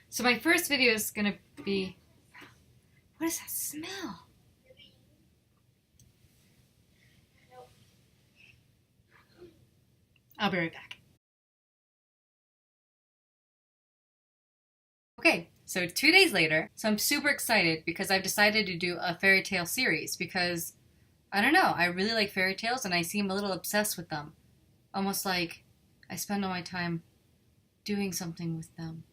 So my first video is going to be... What is that smell? I'll be right back. Okay, so 2 days later, so I'm super excited because I've decided to do a fairy tale series because, I don't know, I really like fairy tales and I seem a little obsessed with them. Almost like I spend all my time doing something with them.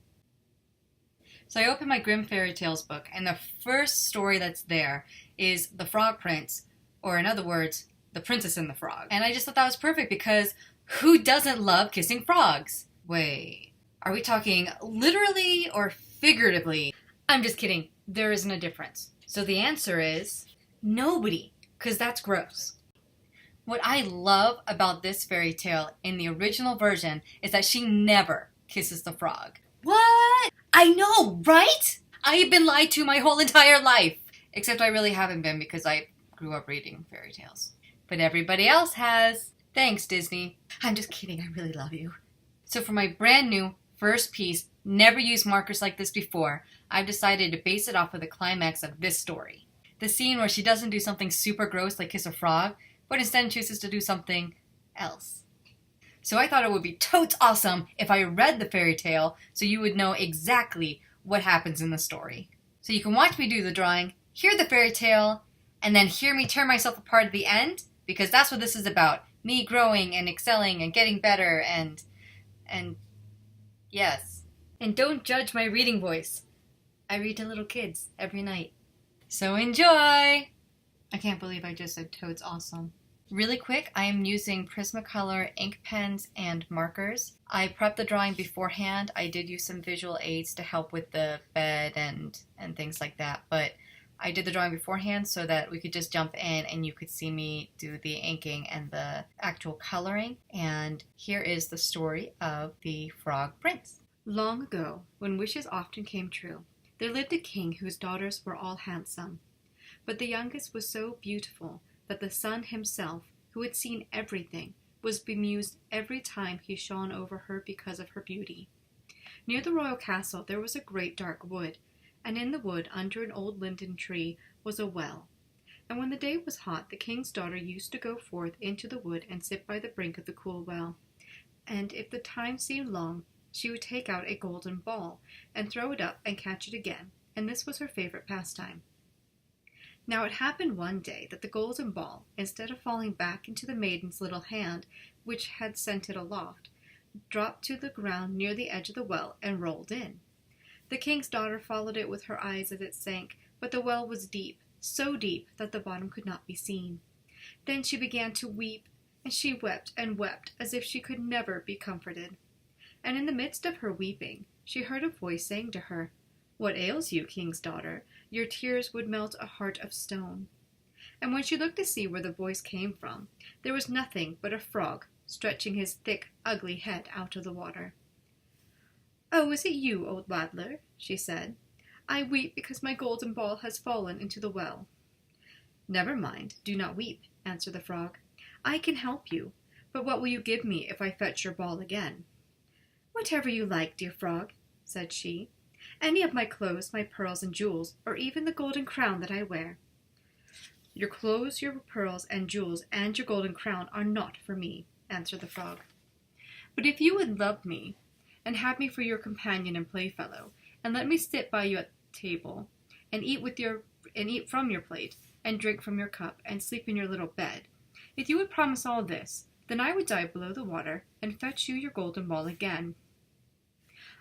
So I opened my Grimm Fairy Tales book, and the first story that's there is The Frog Prince, or in other words, The Princess and the Frog. And I just thought that was perfect because who doesn't love kissing frogs? Wait, are we talking literally or figuratively? I'm just kidding. There isn't a difference. So the answer is nobody, because that's gross. What I love about this fairy tale in the original version is that she never kisses the frog. What? I know, right? I have been lied to my whole entire life. Except I really haven't been because I grew up reading fairy tales. But everybody else has. Thanks, Disney. I'm just kidding, I really love you. So for my brand new first piece, never used markers like this before, I've decided to base it off of the climax of this story. The scene where she doesn't do something super gross like kiss a frog, but instead chooses to do something else. So I thought it would be totes awesome if I read the fairy tale so you would know exactly what happens in the story. So you can watch me do the drawing, hear the fairy tale, and then hear me tear myself apart at the end, because that's what this is about. Me growing and excelling and getting better and yes. And don't judge my reading voice. I read to little kids every night. So enjoy! I can't believe I just said totes awesome. Really quick, I am using Prismacolor ink pens and markers. I prepped the drawing beforehand. I did use some visual aids to help with the bed and things like that, but I did the drawing beforehand so that we could just jump in and you could see me do the inking and the actual coloring. And here is the story of the Frog Prince. Long ago, when wishes often came true, there lived a king whose daughters were all handsome. But the youngest was so beautiful that the sun himself, who had seen everything, was bemused every time he shone over her because of her beauty. Near the royal castle there was a great dark wood, and in the wood, under an old linden tree, was a well. And when the day was hot, the king's daughter used to go forth into the wood and sit by the brink of the cool well. And if the time seemed long, she would take out a golden ball, and throw it up and catch it again, and this was her favorite pastime. Now it happened one day that the golden ball, instead of falling back into the maiden's little hand, which had sent it aloft, dropped to the ground near the edge of the well and rolled in. The king's daughter followed it with her eyes as it sank, but the well was deep, so deep that the bottom could not be seen. Then she began to weep, and she wept and wept as if she could never be comforted. And in the midst of her weeping, she heard a voice saying to her, "What ails you, king's daughter? Your tears would melt a heart of stone." And when she looked to see where the voice came from, there was nothing but a frog stretching his thick, ugly head out of the water. "Oh, is it you, old Waddler?" she said. "I weep because my golden ball has fallen into the well." "Never mind, do not weep," answered the frog. "I can help you, but what will you give me if I fetch your ball again?" "Whatever you like, dear frog," said she. "Any of my clothes, my pearls and jewels, or even the golden crown that I wear." "Your clothes, your pearls and jewels, and your golden crown are not for me," answered the frog. "But if you would love me, and have me for your companion and playfellow, and let me sit by you at table, and eat from your plate, and drink from your cup, and sleep in your little bed, if you would promise all this, then I would dive below the water, and fetch you your golden ball again."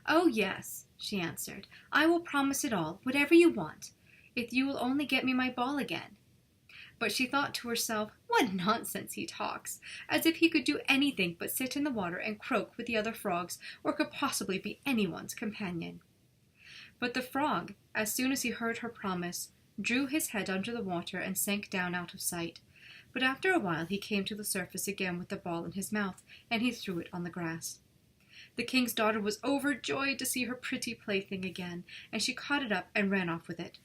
"Oh, yes," she answered, "I will promise it all, whatever you want, if you will only get me my ball again." But she thought to herself, what nonsense he talks, as if he could do anything but sit in the water and croak with the other frogs, or could possibly be anyone's companion. But the frog, as soon as he heard her promise, drew his head under the water and sank down out of sight. But after a while he came to the surface again with the ball in his mouth, and he threw it on the grass. The king's daughter was overjoyed to see her pretty plaything again, and she caught it up and ran off with it.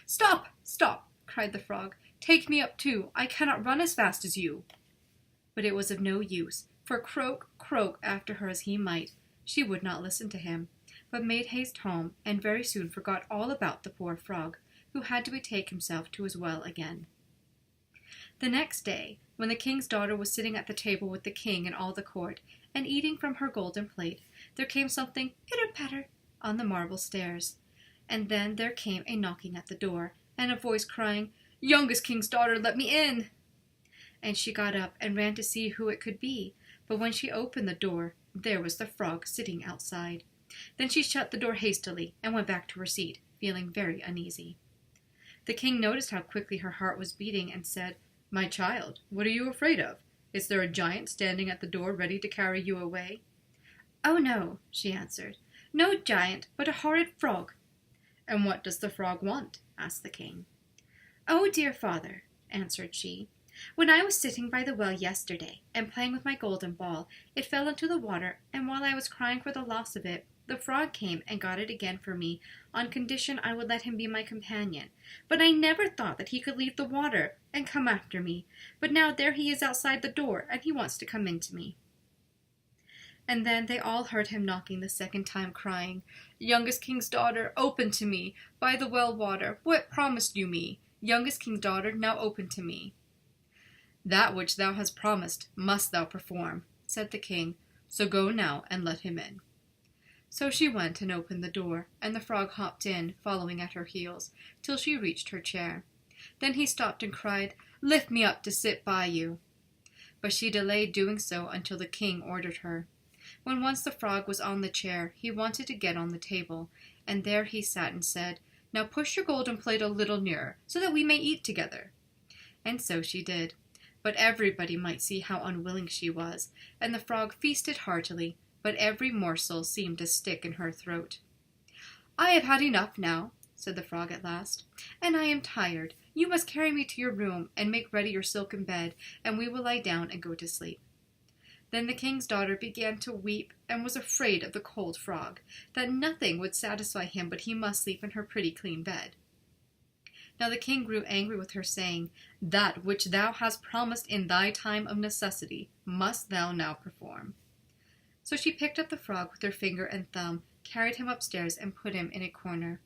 "Stop! Stop!" cried the frog. "Take me up too. I cannot run as fast as you." But it was of no use, for croak, croak after her as he might, she would not listen to him, but made haste home, and very soon forgot all about the poor frog, who had to betake himself to his well again. The next day, when the king's daughter was sitting at the table with the king and all the court, and eating from her golden plate, there came something pitter-patter on the marble stairs, and then there came a knocking at the door, and a voice crying, "Youngest king's daughter, let me in!" And she got up and ran to see who it could be, but when she opened the door, there was the frog sitting outside. Then she shut the door hastily and went back to her seat, feeling very uneasy. The king noticed how quickly her heart was beating and said, "My child, what are you afraid of? Is there a giant standing at the door ready to carry you away?" "Oh, no," she answered. "No giant, but a horrid frog." "And what does the frog want?" asked the king. "Oh, dear father," answered she, "when I was sitting by the well yesterday, and playing with my golden ball, it fell into the water, and while I was crying for the loss of it, the frog came and got it again for me, on condition I would let him be my companion. But I never thought that he could leave the water and come after me. But now there he is outside the door, and he wants to come in to me." And then they all heard him knocking the second time, crying, "Youngest king's daughter, open to me. By the well water, what promised you me? Youngest king's daughter, now open to me." "That which thou hast promised must thou perform," said the king. "So go now and let him in." So she went and opened the door, and the frog hopped in, following at her heels, till she reached her chair. Then he stopped and cried, "Lift me up to sit by you." But she delayed doing so until the king ordered her. When once the frog was on the chair, he wanted to get on the table, and there he sat and said, "Now push your golden plate a little nearer, so that we may eat together." And so she did. But everybody might see how unwilling she was, and the frog feasted heartily, but every morsel seemed to stick in her throat. "I have had enough now," said the frog at last, "and I am tired. You must carry me to your room, and make ready your silken bed, and we will lie down and go to sleep." Then the king's daughter began to weep, and was afraid of the cold frog, that nothing would satisfy him but he must sleep in her pretty clean bed. Now the king grew angry with her, saying, "That which thou hast promised in thy time of necessity must thou now perform." So she picked up the frog with her finger and thumb, carried him upstairs, and put him in a corner.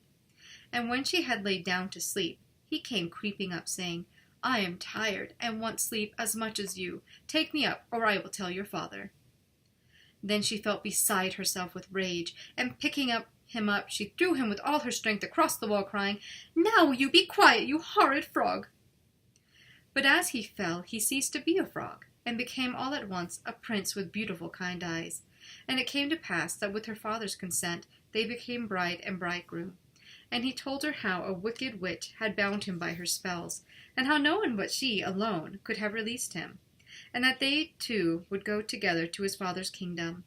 And when she had laid down to sleep, he came creeping up, saying, "I am tired, and want sleep as much as you. Take me up, or I will tell your father." Then she felt beside herself with rage, and picking him up, she threw him with all her strength across the wall, crying, "Now will you be quiet, you horrid frog!" But as he fell, he ceased to be a frog, and became all at once a prince with beautiful kind eyes. And it came to pass that with her father's consent they became bride and bridegroom. And he told her how a wicked witch had bound him by her spells, and how no one but she alone could have released him, and that they two would go together to his father's kingdom.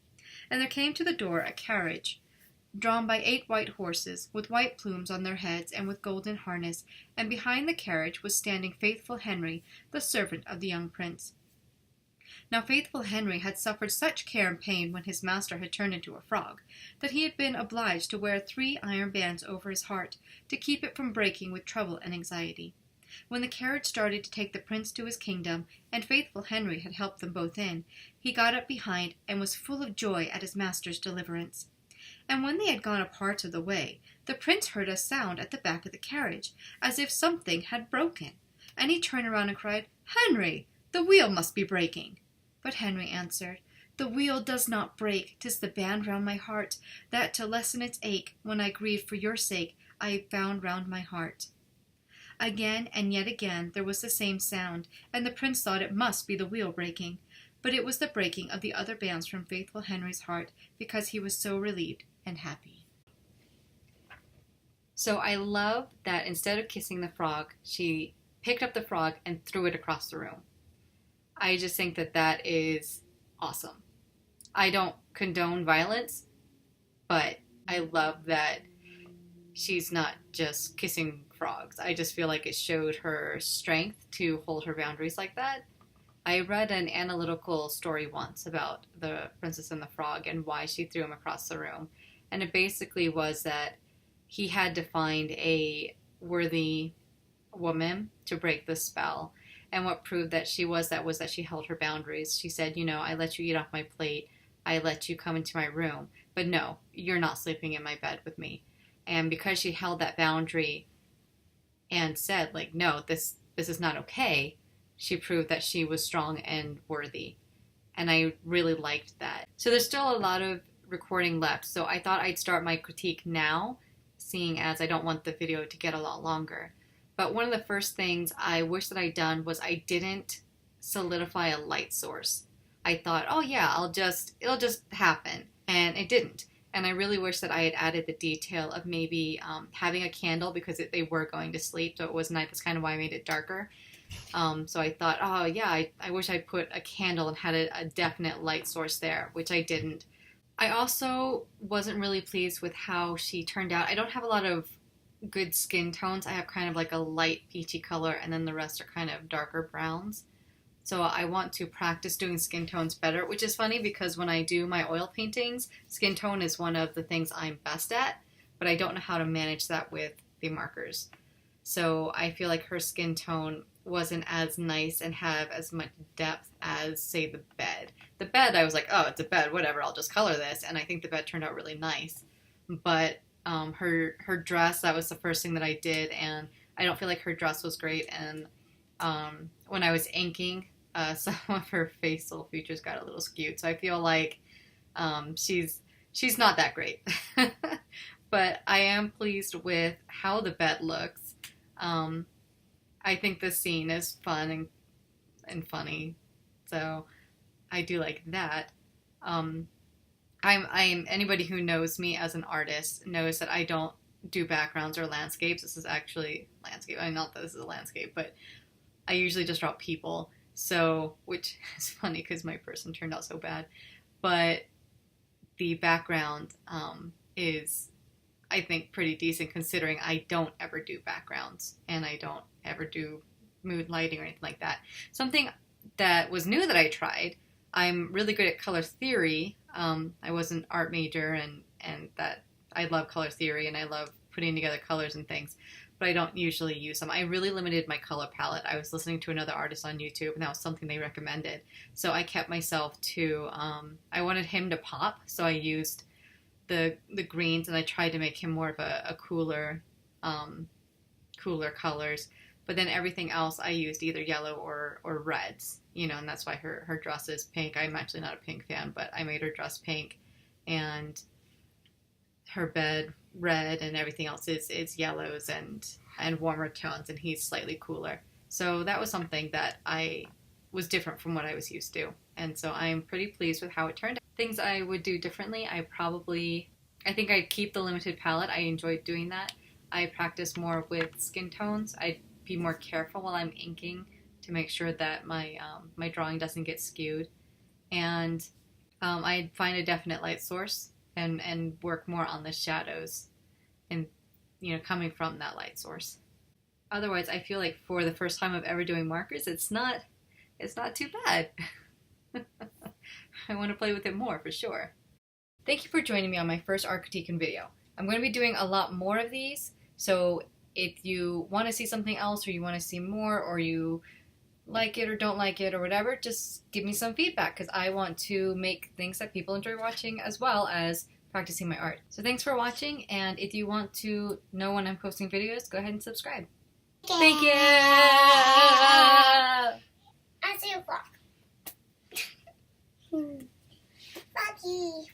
And there came to the door a carriage, drawn by 8 white horses, with white plumes on their heads and with golden harness, and behind the carriage was standing faithful Henry, the servant of the young prince. Now faithful Henry had suffered such care and pain when his master had turned into a frog, that he had been obliged to wear 3 iron bands over his heart, to keep it from breaking with trouble and anxiety. When the carriage started to take the prince to his kingdom, and faithful Henry had helped them both in, he got up behind, and was full of joy at his master's deliverance. And when they had gone a part of the way, the prince heard a sound at the back of the carriage, as if something had broken, and he turned around and cried, "Henry, the wheel must be breaking." But Henry answered, "The wheel does not break, 'tis the band round my heart, that to lessen its ache, when I grieved for your sake, I have bound round my heart." Again and yet again there was the same sound, and the prince thought it must be the wheel breaking, but it was the breaking of the other bands from faithful Henry's heart, because he was so relieved and happy. So I love that instead of kissing the frog, she picked up the frog and threw it across the room. I just think that that is awesome. I don't condone violence, but I love that she's not just kissing frogs. I just feel like it showed her strength to hold her boundaries like that. I read an analytical story once about the Princess and the Frog and why she threw him across the room. And it basically was that he had to find a worthy woman to break the spell. And what proved that she was that she held her boundaries. She said, I let you eat off my plate. I let you come into my room. But no, you're not sleeping in my bed with me. And because she held that boundary and said, like, no, this is not okay, she proved that she was strong and worthy. And I really liked that. So there's still a lot of recording left. So I thought I'd start my critique now, seeing as I don't want the video to get a lot longer. But one of the first things I wish that I'd done was I didn't solidify a light source. I thought, oh yeah, it'll just happen. And it didn't. And I really wish that I had added the detail of maybe having a candle, because they were going to sleep, so it was night. That's kind of why I made it darker. So I thought, oh yeah, I wish I'd put a candle and had a definite light source there, which I didn't. I also wasn't really pleased with how she turned out. I don't have a lot of good skin tones. I have kind of like a light peachy color, and then the rest are kind of darker browns. So I want to practice doing skin tones better, which is funny because when I do my oil paintings, skin tone is one of the things I'm best at, but I don't know how to manage that with the markers. So I feel like her skin tone wasn't as nice and have as much depth as, say, the bed. The bed, I was like, oh, it's a bed, whatever, I'll just color this, and I think the bed turned out really nice. But her dress, that was the first thing that I did, and I don't feel like her dress was great, and when I was inking, some of her facial features got a little skewed, so I feel like she's not that great. But I am pleased with how the bed looks. I think this scene is fun and funny, so I do like that. I'm anybody who knows me as an artist knows that I don't do backgrounds or landscapes. This is actually landscape. I mean, not that this is a landscape, but I usually just draw people. So, which is funny because my person turned out so bad. But the background is, I think, pretty decent considering I don't ever do backgrounds and I don't ever do mood lighting or anything like that. Something that was new that I tried, I'm really good at color theory. I was an art major and that I love color theory and I love putting together colors and things, but I don't usually use them. I really limited my color palette. I was listening to another artist on YouTube and that was something they recommended. So I kept myself to, I wanted him to pop, so I used the greens and I tried to make him more of a cooler colors. But then everything else I used either yellow or reds, and that's why her dress is pink. I'm actually not a pink fan, but I made her dress pink and her bed red and everything else is yellows and warmer tones, and he's slightly cooler. So that was something that I was different from what I was used to. And so I'm pretty pleased with how it turned out. Things I would do differently, I think I'd keep the limited palette. I enjoyed doing that. I practice more with skin tones. I'd be more careful while I'm inking to make sure that my drawing doesn't get skewed. And I'd find a definite light source and work more on the shadows and, coming from that light source. Otherwise, I feel like for the first time of ever doing markers, it's not too bad. I want to play with it more for sure. Thank you for joining me on my first art critique and video. I'm going to be doing a lot more of these, so if you want to see something else or you want to see more or you like it or don't like it or whatever, just give me some feedback because I want to make things that people enjoy watching as well as practicing my art. So thanks for watching, and if you want to know when I'm posting videos, go ahead and subscribe. Thank you! I see a clock. Lucky.